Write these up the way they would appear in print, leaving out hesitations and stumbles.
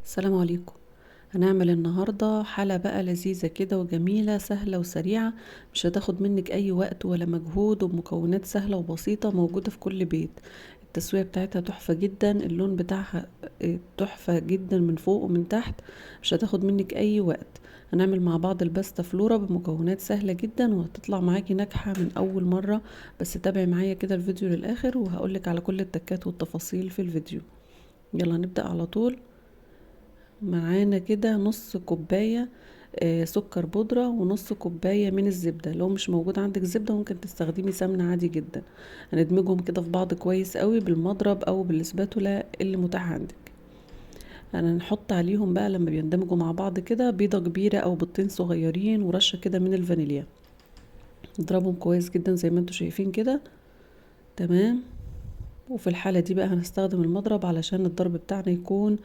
السلام عليكم. هنعمل النهاردة حالة بقى لذيذة كده وجميلة سهلة وسريعة. مش هتاخد منك اي وقت ولا مجهود، وبمكونات سهلة وبسيطة موجودة في كل بيت. التسوية بتاعتها تحفة جدا، اللون بتاعها تحفة جدا من فوق ومن تحت. مش هتاخد منك اي وقت. هنعمل مع بعض الباستا فلورا بمكونات سهلة جدا، وهتطلع معاكي ناجحة من اول مرة. بس تابعي معايا كده الفيديو للاخر، وهقولك على كل التكات والتفاصيل في الفيديو. يلا نبدأ على طول. معانا كده نص كوباية سكر بودرة، ونص كوباية من الزبدة. لو مش موجود عندك زبدة ممكن تستخدمي سمنة عادي جدا. هندمجهم كده في بعض كويس قوي بالمضرب او بالاسباتولا اللي متاح عندك. هنحط عليهم بقى لما بيندمجوا مع بعض كده بيضة كبيرة او بيضتين صغيرين، ورشة كده من الفانيليا. نضربهم كويس جدا زي ما انتوا شايفين كده. تمام. وفي الحالة دي بقى هنستخدم المضرب علشان الضرب بتاعنا يكون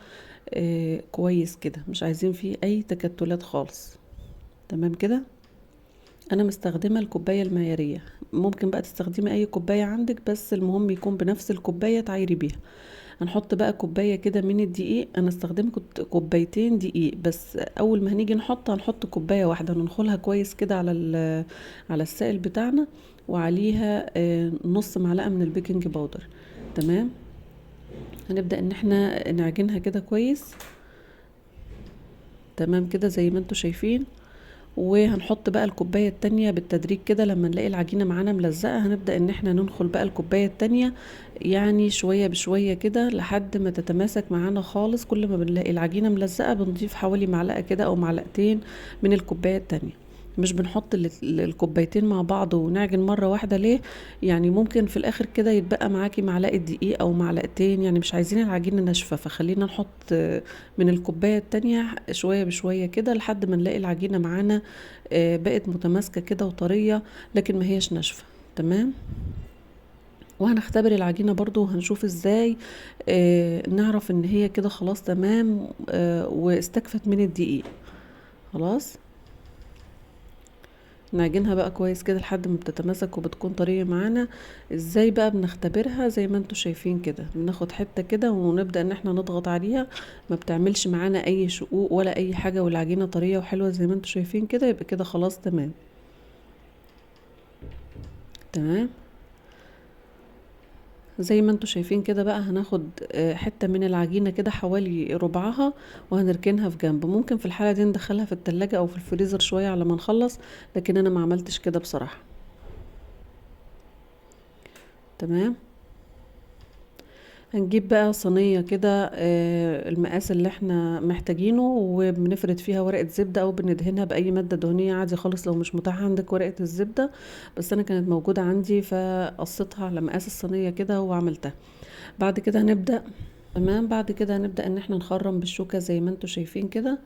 كويس كده، مش عايزين فيه اي تكتلات خالص. تمام كده. انا مستخدمة الكوباية المعيارية. ممكن بقى تستخدمي اي كوباية عندك، بس المهم يكون بنفس الكوباية تعايري بيها. هنحط بقى كوباية كده من الدقيق. انا استخدمت كوبايتين دقيق، بس اول ما هنيجي هنحط كوباية واحدة، ننخلها كويس كده على السائل بتاعنا، وعليها نص معلقة من البيكنج باودر. تمام. هنبدأ ان احنا نعجنها كده كويس. تمام كده زي ما انتوا شايفين. وهنحط بقى الكوباية التانية بالتدريج كده، لما نلاقي العجينة معانا ملزقة هنبدأ ان احنا ننخل بقى الكوباية التانية، يعني شوية بشوية كده لحد ما تتماسك معانا خالص. كل ما بنلاقي العجينة ملزقة بنضيف حوالي معلقة كده او معلقتين من الكوباية التانية. مش بنحط الكوبايتين مع بعض ونعجن مرة واحدة، ليه؟ يعني ممكن في الاخر كده يتبقى معاكي معلقة دقيق او معلقتين، يعني مش عايزين العجينة ناشفة، فخلينا نحط من الكوباية التانية شوية بشوية كده لحد ما نلاقي العجينة معانا بقت متماسكة كده وطرية، لكن ما هيش ناشفة. تمام. وهنختبر العجينة برضو وهنشوف ازاي نعرف ان هي كده خلاص تمام واستكفت من الدقيق. خلاص. نعجنها بقى كويس كده لحد ما بتتماسك وبتكون طرية معانا. ازاي بقى بنختبرها؟ زي ما انتوا شايفين كده، بناخد حتة كده ونبدأ ان احنا نضغط عليها. ما بتعملش معانا اي شقوق ولا اي حاجة، والعجينة طرية وحلوة زي ما انتوا شايفين كده، يبقى كده خلاص تمام. تمام. زي ما انتوا شايفين كده بقى هناخد حتة من العجينة كده حوالي ربعها، وهنركنها في جنب. ممكن في الحالة دي ندخلها في التلاجة او في الفريزر شوية على ما نخلص، لكن انا ما عملتش كده بصراحة. تمام. هنجيب بقى صينية كده المقاس اللي احنا محتاجينه، وبنفرد فيها ورقة زبدة او بندهنها بأي مادة دهنية عادي خالص لو مش متاح عندك ورقة الزبدة. بس انا كانت موجودة عندي فقصيتها على مقاس الصينية كده وعملتها. بعد كده هنبدأ. تمام. بعد كده هنبدأ ان احنا نخرم بالشوكة زي ما انتوا شايفين كده.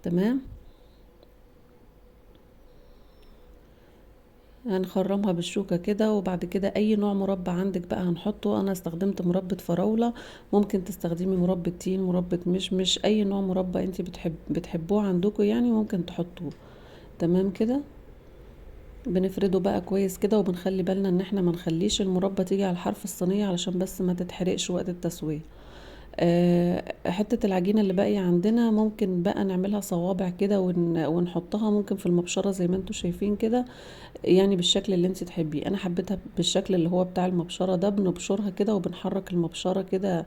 تمام. هنخرمها بالشوكة كده، وبعد كده اي نوع مربى عندك بقى هنحطه. انا استخدمت مربى فراولة، ممكن تستخدمي مربى تين، مربى مش اي نوع مربى انت بتحبوه عندكم يعني ممكن تحطوه. تمام كده. بنفرده بقى كويس كده، وبنخلي بالنا ان احنا ما نخليش المربى تيجي على حرف الصينية علشان بس ما تتحرقش وقت التسوية. حتة العجينة اللي باقية عندنا ممكن بقى نعملها صوابع كده ونحطها ممكن في المبشرة زي ما انتوا شايفين كده، يعني بالشكل اللي انت تحبيه. انا حبيتها بالشكل اللي هو بتاع المبشرة ده. بنبشرها كده وبنحرك المبشرة كده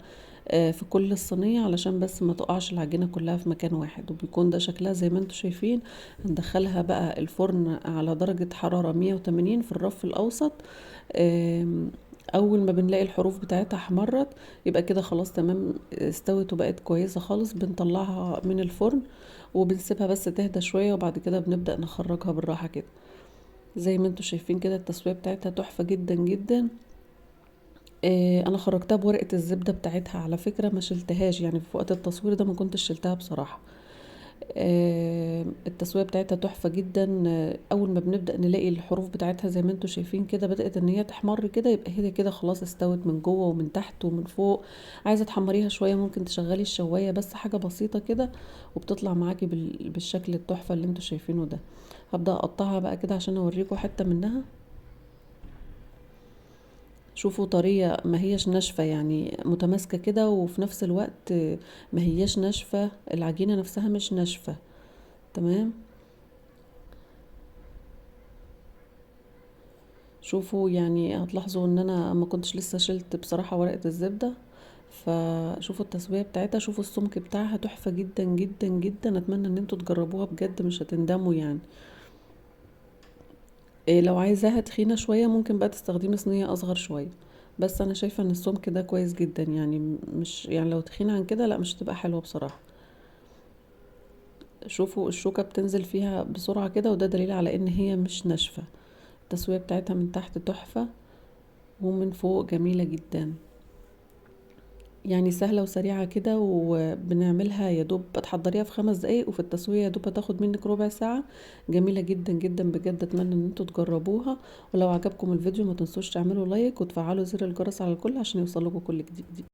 في كل الصينية علشان بس ما تقعش العجينة كلها في مكان واحد، وبيكون ده شكلها زي ما انتوا شايفين. هندخلها بقى الفرن على درجة حرارة 180 في الرف الأوسط. اول ما بنلاقي الحروف بتاعتها احمرت يبقى كده خلاص تمام استوت وبقت كويسة خالص. بنطلعها من الفرن وبنسيبها بس تهدى شوية، وبعد كده بنبدأ نخرجها بالراحة كده. زي ما انتوا شايفين كده التسوية بتاعتها تحفة جدا جدا. انا خرجتها بورقة الزبدة بتاعتها على فكرة، ما شلتهاش يعني في وقت التصوير ده، ما كنتش شلتها بصراحة. التسوية بتاعتها تحفة جدا. اول ما بنبدأ نلاقي الحروف بتاعتها زي ما انتوا شايفين كده بدأت ان هي تحمر كده، يبقى هي كده خلاص استوت من جوه ومن تحت ومن فوق. عايزة تحمريها شوية ممكن تشغلي الشواية بس حاجة بسيطة كده، وبتطلع معاكي بالشكل التحفة اللي انتوا شايفينه ده. هبدأ اقطعها بقى كده عشان اوريكم حتة منها. شوفوا طرية ما هيش ناشفة، يعني متماسكة كده، وفي نفس الوقت ما هيش ناشفة، العجينة نفسها مش ناشفة. تمام. شوفوا يعني هتلاحظوا ان انا ما كنتش لسه شلت بصراحة ورقة الزبدة. فشوفوا التسوية بتاعتها، شوفوا السمك بتاعها تحفة جدا جدا جدا. اتمنى ان انتوا تجربوها بجد، مش هتندموا يعني. إيه لو عايزاها تخينة شوية ممكن بقى تستخدمي صينية اصغر شوية. بس انا شايفة ان السمك ده كويس جدا يعني، مش يعني لو تخينة عن كده لا مش هتبقى حلوة بصراحة. شوفوا الشوكة بتنزل فيها بسرعة كده، وده دليل على ان هي مش ناشفة. التسوية بتاعتها من تحت تحفة، ومن فوق جميلة جدا. يعني سهلة وسريعة كده، وبنعملها يا دوب تحضريها في 5 دقايق، وفي التسوية يا دوب هتاخد منك ربع ساعة. جميلة جدا جدا بجد، اتمنى ان انتوا تجربوها. ولو عجبكم الفيديو ما تنسوش تعملوا لايك وتفعلوا زر الجرس على الكل عشان يوصلكوا كل جديد.